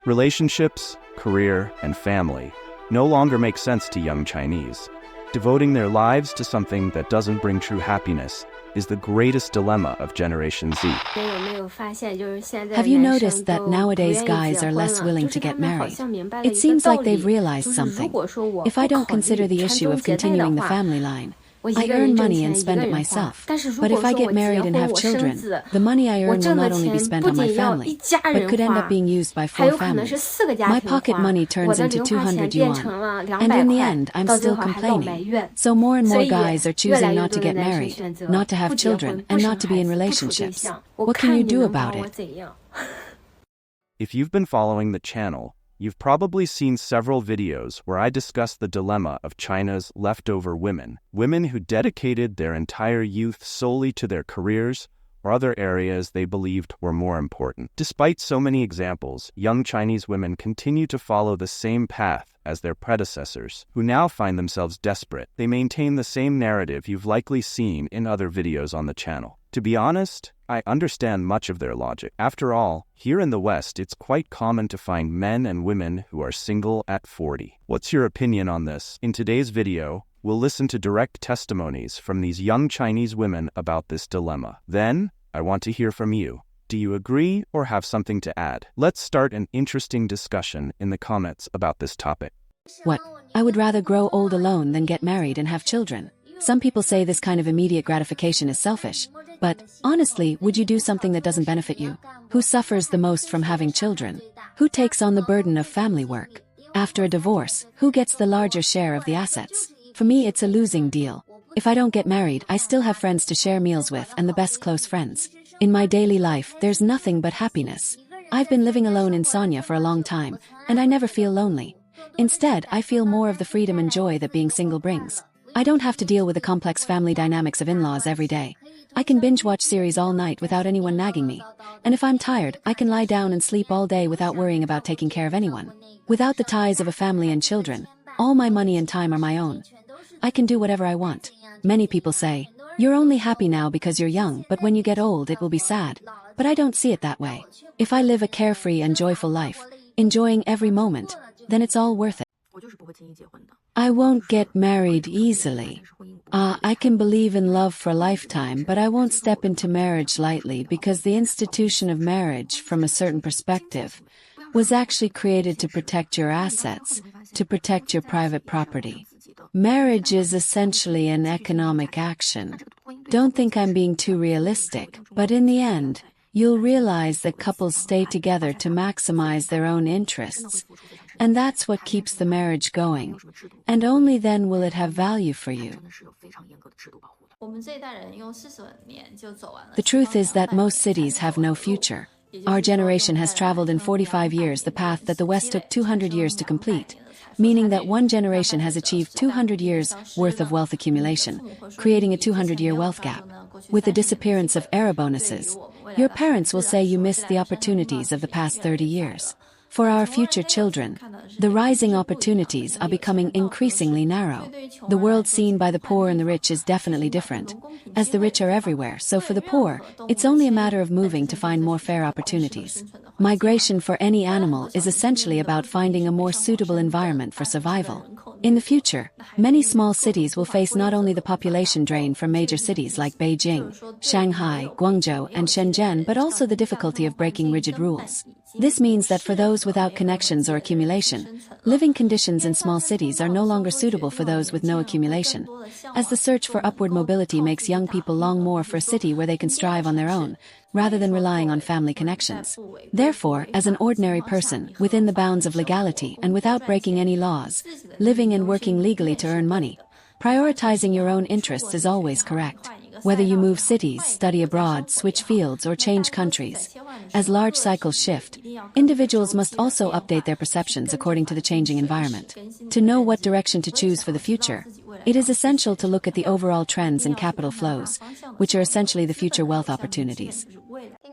Relationships, career, and family no longer make sense to young Chinese. Devoting their lives to something that doesn't bring true happiness is the greatest dilemma of Generation Z. Have you noticed that nowadays guys are less willing to get married? It seems like they've realized something. If I don't consider the issue of continuing the family line, I earn money and spend it myself. But if I get married and have children, the money I earn will not only be spent on my family, but could end up being used by 4 families. My pocket money turns into 200 yuan, and in the end, I'm still complaining. So more and more guys are choosing not to get married, not to have children, and not to be in relationships. What can you do about it? If you've been following the channel, you've probably seen several videos where I discuss the dilemma of China's leftover women who dedicated their entire youth solely to their careers or other areas they believed were more important. Despite so many examples, young Chinese women continue to follow the same path as their predecessors, who now find themselves desperate. They maintain the same narrative you've likely seen in other videos on the channel. To be honest, I understand much of their logic. After all, here in the West, it's quite common to find men and women who are single at 40. What's your opinion on this? In today's video, we'll listen to direct testimonies from these young Chinese women about this dilemma. Then, I want to hear from you. Do you agree or have something to add? Let's start an interesting discussion in the comments about this topic. What? I would rather grow old alone than get married and have children. Some people say this kind of immediate gratification is selfish. But, honestly, would you do something that doesn't benefit you? Who suffers the most from having children? Who takes on the burden of family work? After a divorce, who gets the larger share of the assets? For me, it's a losing deal. If I don't get married, I still have friends to share meals with and the best close friends. In my daily life, there's nothing but happiness. I've been living alone in Sonia for a long time, and I never feel lonely. Instead, I feel more of the freedom and joy that being single brings. I don't have to deal with the complex family dynamics of in-laws every day. I can binge-watch series all night without anyone nagging me. And if I'm tired, I can lie down and sleep all day without worrying about taking care of anyone. Without the ties of a family and children, all my money and time are my own. I can do whatever I want. Many people say, "You're only happy now because you're young, but when you get old it will be sad." But I don't see it that way. If I live a carefree and joyful life, enjoying every moment, then it's all worth it. I won't get married easily. I can believe in love for a lifetime, but I won't step into marriage lightly because the institution of marriage, from a certain perspective, was actually created to protect your assets, to protect your private property. Marriage is essentially an economic action. Don't think I'm being too realistic, but in the end, you'll realize that couples stay together to maximize their own interests. And that's what keeps the marriage going. And only then will it have value for you. The truth is that most cities have no future. Our generation has traveled in 45 years the path that the West took 200 years to complete, meaning that one generation has achieved 200 years worth of wealth accumulation, creating a 200-year wealth gap. With the disappearance of era bonuses, your parents will say you missed the opportunities of the past 30 years. For our future children, the rising opportunities are becoming increasingly narrow. The world seen by the poor and the rich is definitely different, as the rich are everywhere, so for the poor, it's only a matter of moving to find more fair opportunities. Migration for any animal is essentially about finding a more suitable environment for survival. In the future, many small cities will face not only the population drain from major cities like Beijing, Shanghai, Guangzhou, and Shenzhen, but also the difficulty of breaking rigid rules. This means that for those without connections or accumulation, living conditions in small cities are no longer suitable for those with no accumulation, as the search for upward mobility makes young people long more for a city where they can strive on their own, rather than relying on family connections. Therefore, as an ordinary person, within the bounds of legality and without breaking any laws, living and working legally to earn money, prioritizing your own interests is always correct. Whether you move cities, study abroad, switch fields, or change countries, as large cycles shift, individuals must also update their perceptions according to the changing environment. To know what direction to choose for the future, it is essential to look at the overall trends in capital flows, which are essentially the future wealth opportunities.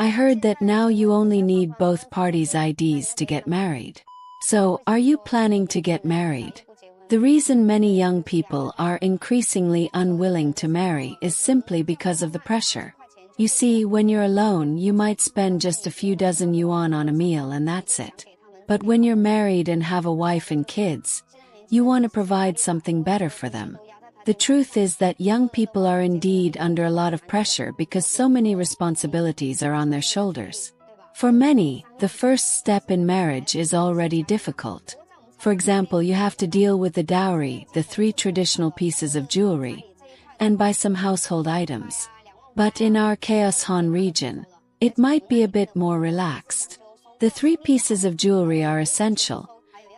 I heard that now you only need both parties' IDs to get married. So, are you planning to get married? The reason many young people are increasingly unwilling to marry is simply because of the pressure. You see, when you're alone, you might spend just a few dozen yuan on a meal and that's it. But when you're married and have a wife and kids, you want to provide something better for them. The truth is that young people are indeed under a lot of pressure because so many responsibilities are on their shoulders. For many, the first step in marriage is already difficult. For example, you have to deal with the dowry, the 3 traditional pieces of jewelry, and buy some household items. But in our Chaos Han region, it might be a bit more relaxed. The 3 pieces of jewelry are essential,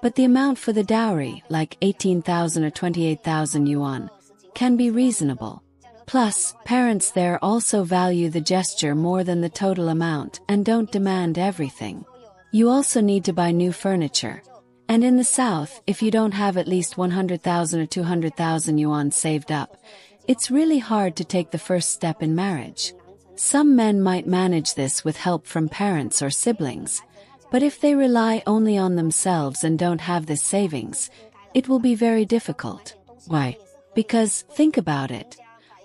but the amount for the dowry, like 18,000 or 28,000 yuan, can be reasonable. Plus, parents there also value the gesture more than the total amount and don't demand everything. You also need to buy new furniture. And in the south, if you don't have at least 100,000 or 200,000 yuan saved up, it's really hard to take the first step in marriage. Some men might manage this with help from parents or siblings, but if they rely only on themselves and don't have this savings, it will be very difficult. Why? Because, think about it.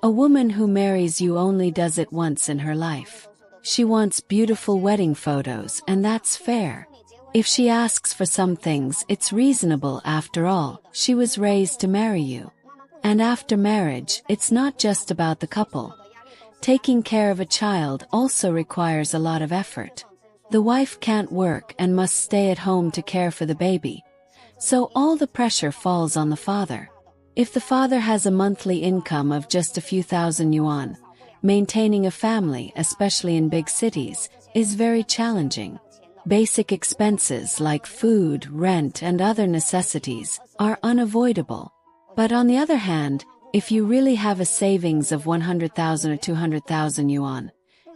A woman who marries you only does it once in her life. She wants beautiful wedding photos, and that's fair. If she asks for some things, it's reasonable after all. She was raised to marry you. And after marriage, it's not just about the couple. Taking care of a child also requires a lot of effort. The wife can't work and must stay at home to care for the baby. So all the pressure falls on the father. If the father has a monthly income of just a few thousand yuan, maintaining a family, especially in big cities, is very challenging. Basic expenses like food, rent, and other necessities are unavoidable. But on the other hand, if you really have a savings of 100,000 or 200,000 yuan,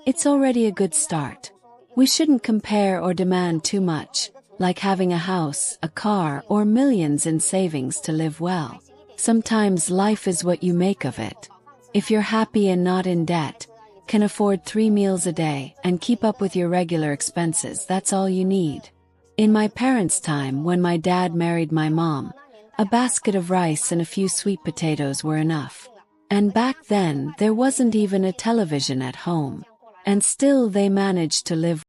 it's already a good start. We shouldn't compare or demand too much, like having a house, a car, or millions in savings to live well. Sometimes life is what you make of it. If you're happy and not in debt, can afford 3 meals a day, and keep up with your regular expenses, that's all you need. In my parents' time, when my dad married my mom, a basket of rice and a few sweet potatoes were enough. And back then, there wasn't even a television at home. And still they managed to live.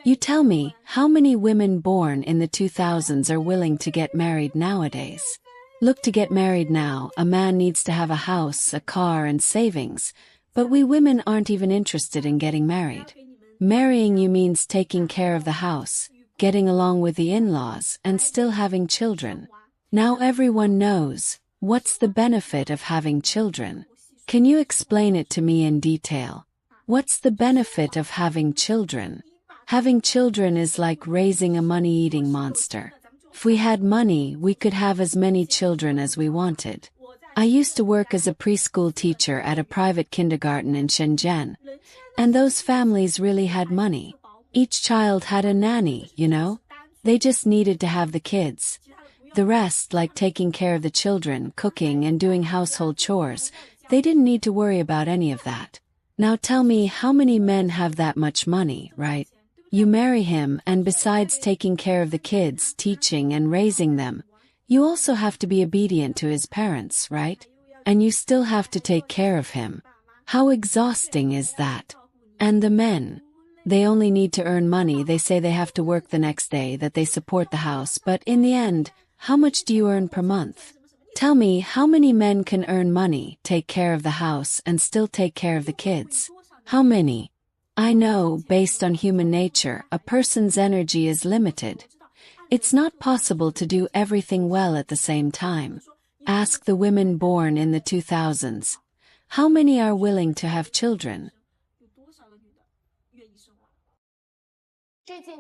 You tell me, how many women born in the 2000s are willing to get married nowadays? Look, to get married now, a man needs to have a house, a car, and savings, but we women aren't even interested in getting married. Marrying you means taking care of the house, getting along with the in-laws, and still having children. Now everyone knows, what's the benefit of having children? Can you explain it to me in detail? What's the benefit of having children? Having children is like raising a money-eating monster. If we had money, we could have as many children as we wanted. I used to work as a preschool teacher at a private kindergarten in Shenzhen, and those families really had money. Each child had a nanny, you know? They just needed to have the kids. The rest, like taking care of the children, cooking, and doing household chores, they didn't need to worry about any of that. Now tell me, how many men have that much money, right? You marry him, and besides taking care of the kids, teaching and raising them, you also have to be obedient to his parents, right? And you still have to take care of him. How exhausting is that? And the men? They only need to earn money. They say they have to work the next day, that they support the house, but in the end, how much do you earn per month? Tell me, how many men can earn money, take care of the house, and still take care of the kids? How many? I know, based on human nature, a person's energy is limited. It's not possible to do everything well at the same time. Ask the women born in the 2000s. How many are willing to have children?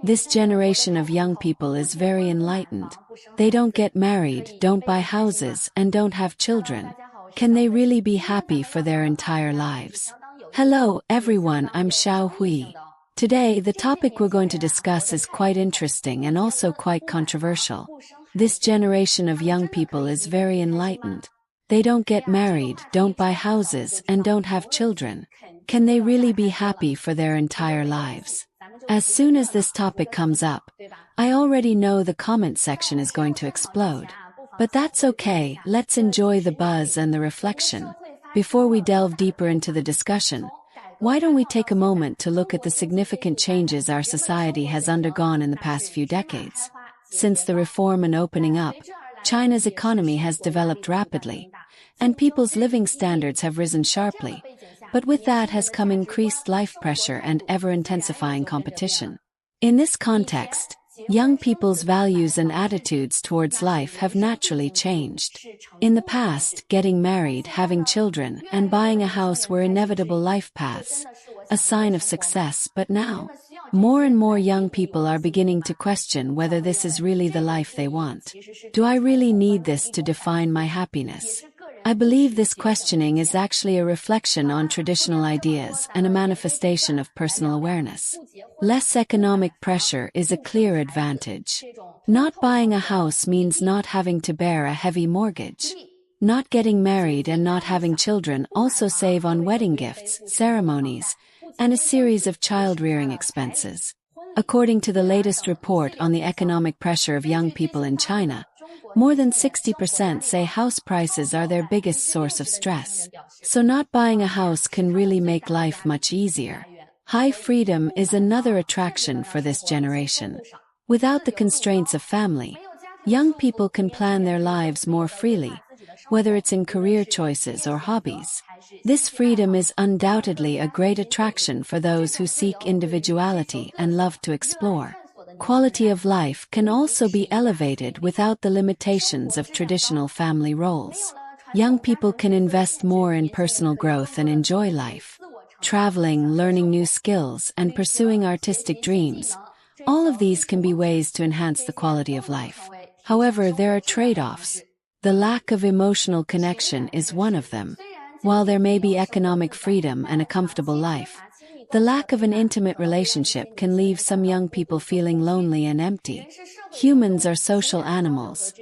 This generation of young people is very enlightened. They don't get married, don't buy houses, and don't have children. Can they really be happy for their entire lives? Hello, everyone, I'm Xiao Hui. Today, the topic we're going to discuss is quite interesting and also quite controversial. This generation of young people is very enlightened. They don't get married, don't buy houses, and don't have children. Can they really be happy for their entire lives? As soon as this topic comes up, I already know the comment section is going to explode. But that's okay, let's enjoy the buzz and the reflection. Before we delve deeper into the discussion, Why don't we take a moment to look at the significant changes our society has undergone in the past few decades? Since the reform and opening up, China's economy has developed rapidly, and people's living standards have risen sharply. But with that has come increased life pressure and ever-intensifying competition. In this context, young people's values and attitudes towards life have naturally changed. In the past, getting married, having children, and buying a house were inevitable life paths, a sign of success, but now, more and more young people are beginning to question whether this is really the life they want. Do I really need this to define my happiness? I believe this questioning is actually a reflection on traditional ideas and a manifestation of personal awareness. Less economic pressure is a clear advantage. Not buying a house means not having to bear a heavy mortgage. Not getting married and not having children also save on wedding gifts, ceremonies, and a series of child-rearing expenses. According to the latest report on the economic pressure of young people in China, more than 60% say house prices are their biggest source of stress. So not buying a house can really make life much easier. High freedom is another attraction for this generation. Without the constraints of family, young people can plan their lives more freely, whether it's in career choices or hobbies. This freedom is undoubtedly a great attraction for those who seek individuality and love to explore. Quality of life can also be elevated without the limitations of traditional family roles. Young people can invest more in personal growth and enjoy life. Traveling, learning new skills, and pursuing artistic dreams. All of these can be ways to enhance the quality of life. However, there are trade-offs. The lack of emotional connection is one of them. While there may be economic freedom and a comfortable life, the lack of an intimate relationship can leave some young people feeling lonely and empty. Humans are social animals,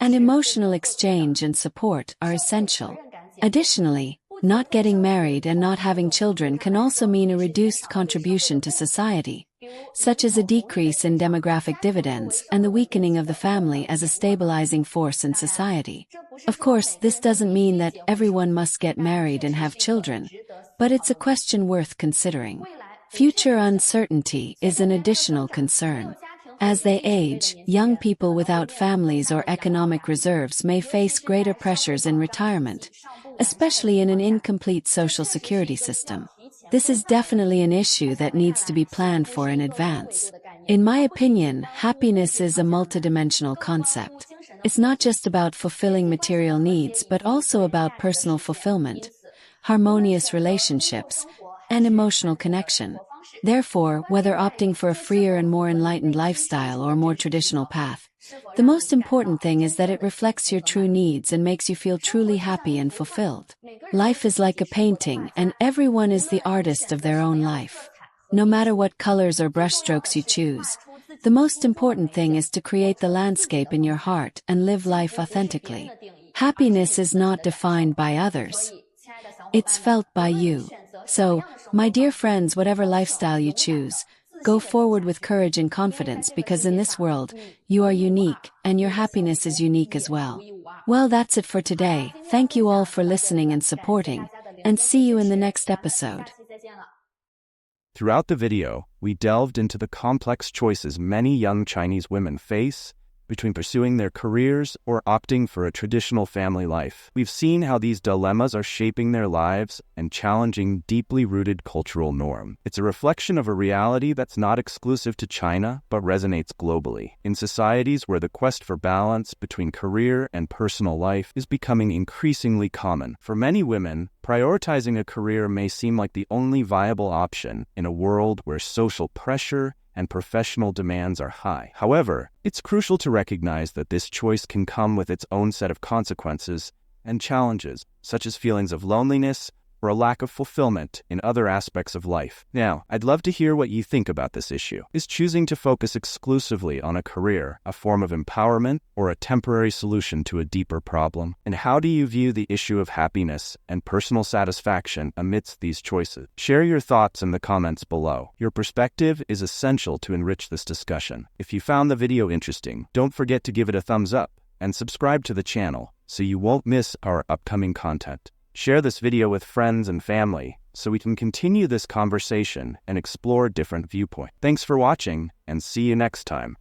and emotional exchange and support are essential. Additionally, not getting married and not having children can also mean a reduced contribution to society, such as a decrease in demographic dividends and the weakening of the family as a stabilizing force in society. Of course, this doesn't mean that everyone must get married and have children, but it's a question worth considering. Future uncertainty is an additional concern. As they age, young people without families or economic reserves may face greater pressures in retirement, especially in an incomplete social security system. This is definitely an issue that needs to be planned for in advance. In my opinion, happiness is a multidimensional concept. It's not just about fulfilling material needs, but also about personal fulfillment, harmonious relationships, and emotional connection. Therefore, whether opting for a freer and more enlightened lifestyle or a more traditional path, the most important thing is that it reflects your true needs and makes you feel truly happy and fulfilled. Life is like a painting, and everyone is the artist of their own life. No matter what colors or brushstrokes you choose, the most important thing is to create the landscape in your heart and live life authentically. Happiness is not defined by others. It's felt by you. So, my dear friends, whatever lifestyle you choose, go forward with courage and confidence, because in this world, you are unique, and your happiness is unique as well. Well, that's it for today. Thank you all for listening and supporting, and see you in the next episode. Throughout the video, we delved into the complex choices many young Chinese women face between pursuing their careers or opting for a traditional family life. We've seen how these dilemmas are shaping their lives and challenging deeply rooted cultural norms. It's a reflection of a reality that's not exclusive to China, but resonates globally. In societies where the quest for balance between career and personal life is becoming increasingly common. For many women, prioritizing a career may seem like the only viable option in a world where social pressure and professional demands are high. However, it's crucial to recognize that this choice can come with its own set of consequences and challenges, such as feelings of loneliness or a lack of fulfillment in other aspects of life. Now, I'd love to hear what you think about this issue. Is choosing to focus exclusively on a career a form of empowerment or a temporary solution to a deeper problem? And how do you view the issue of happiness and personal satisfaction amidst these choices? Share your thoughts in the comments below. Your perspective is essential to enrich this discussion. If you found the video interesting, don't forget to give it a thumbs up and subscribe to the channel so you won't miss our upcoming content. Share this video with friends and family so we can continue this conversation and explore different viewpoints. Thanks for watching, and see you next time.